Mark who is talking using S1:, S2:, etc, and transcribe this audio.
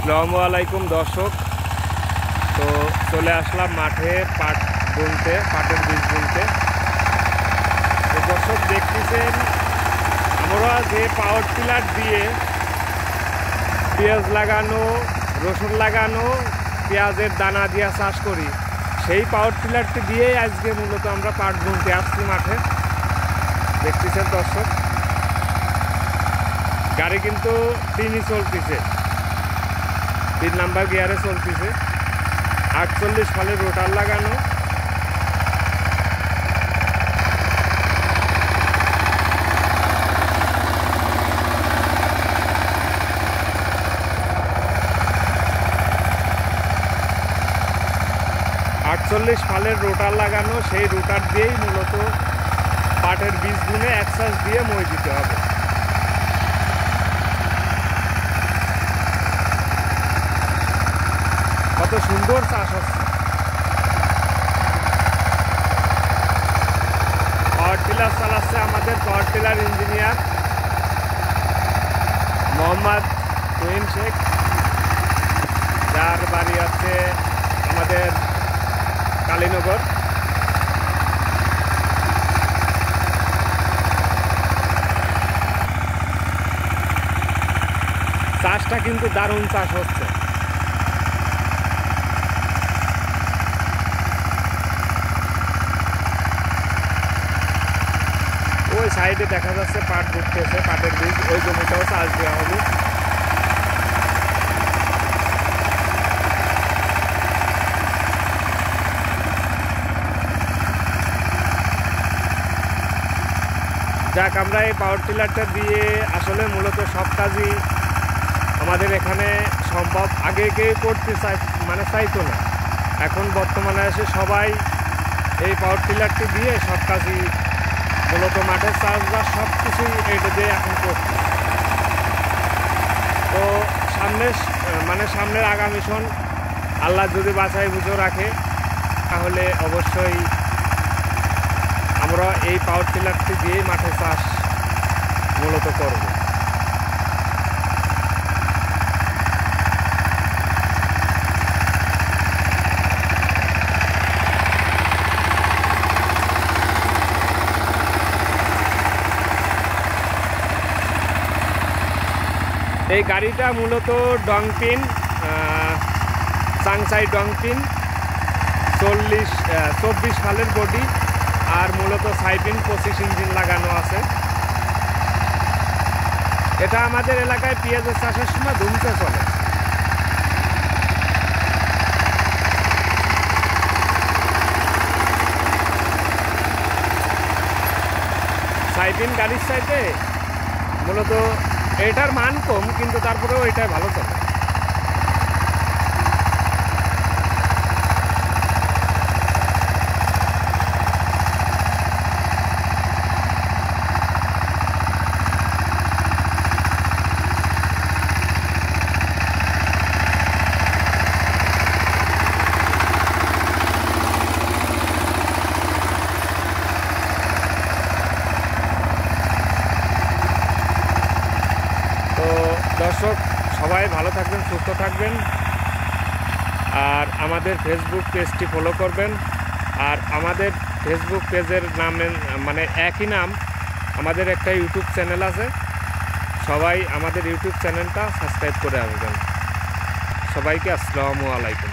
S1: আসসালামু আলাইকুম দর্শক। তো চলে আসলাম মাঠে পাট বুনতে, পাটের বীজ বুনতে। তো দর্শক দেখতেছেন আমরা যে পাওয়ার টিলার দিয়ে পেঁয়াজ লাগানো, রসুন লাগানো, পেঁয়াজের দানা দিয়ে চাষ করি, সেই পাওয়ার টিলারটি দিয়েই আজকে মূলত আমরা পাট বুনতে আসছি মাঠে। দেখতেছেন দর্শক, গাড়ি কিন্তু তিনই চলতেছে, 3 নাম্বার গিয়ারে চলতেছে। 48 সালে রোটার লাগানো। ফালের রোটার লাগানো, সেই রোটার দিয়েই মূলত পাটের বীজ বুনে একসাথ দিয়ে মই দিতে হবে। কত সুন্দর চাষ হচ্ছে। পাওয়ার টিলার চালাচ্ছে আমাদের power tiller engineer Mohammad Tuhin Sheikh, যার বাড়ি আছে আমাদের কালীনগর। চাষটা কিন্তু দারুণ চাষ হচ্ছে। ওই সাইডে দেখা যাচ্ছে পাট ঘুরতেছে, পাটের বীজ, ওই জমিটাও চাষ দেওয়া হবে। যাক, আমরা এই পাওয়ার টিলারটা দিয়ে আসলে মূলত সব কাজই আমাদের এখানে সম্ভব। আগে কেউ করতে চাইতো না, এখন বর্তমানে এসে সবাই এই পাওয়ার টিলারটি দিয়ে সব কাজই মূলত মাঠের চাষবাস সব কিছুই এটা দিয়ে এখন করছে। তো সামনের আগামী সন আল্লাহ যদি বাছাই বুঝো রাখে, তাহলে অবশ্যই আমরা এই পাওয়ার টিলারটি দিয়েই মাঠে চাষ মূলত করব। এই গাড়িটা মূলত ডংপিন, চাংসাই ডংপিন 24 সালের বডি, আর মূলত সাইপিন 25 ইঞ্জিন লাগানো আছে। এটা আমাদের এলাকায় পেঁয়াজের চাষের সময় ধুমতে চলে। সাইপিন গাড়ির চাইতে মূলত এটার মান কম, কিন্তু তারপরেও এটাই ভালো চলে। দর্শক সবাই ভালো থাকবেন, সুস্থ থাকবেন, আর আমাদের ফেসবুক পেজটি ফলো করবেন। আর আমাদের ফেসবুক পেজের নামে মানে একই নাম, আমাদের একটা ইউটিউব চ্যানেল আছে, সবাই আমাদের ইউটিউব চ্যানেলটা সাবস্ক্রাইব করে আসবেন। সবাইকে আসসালামু আলাইকুম।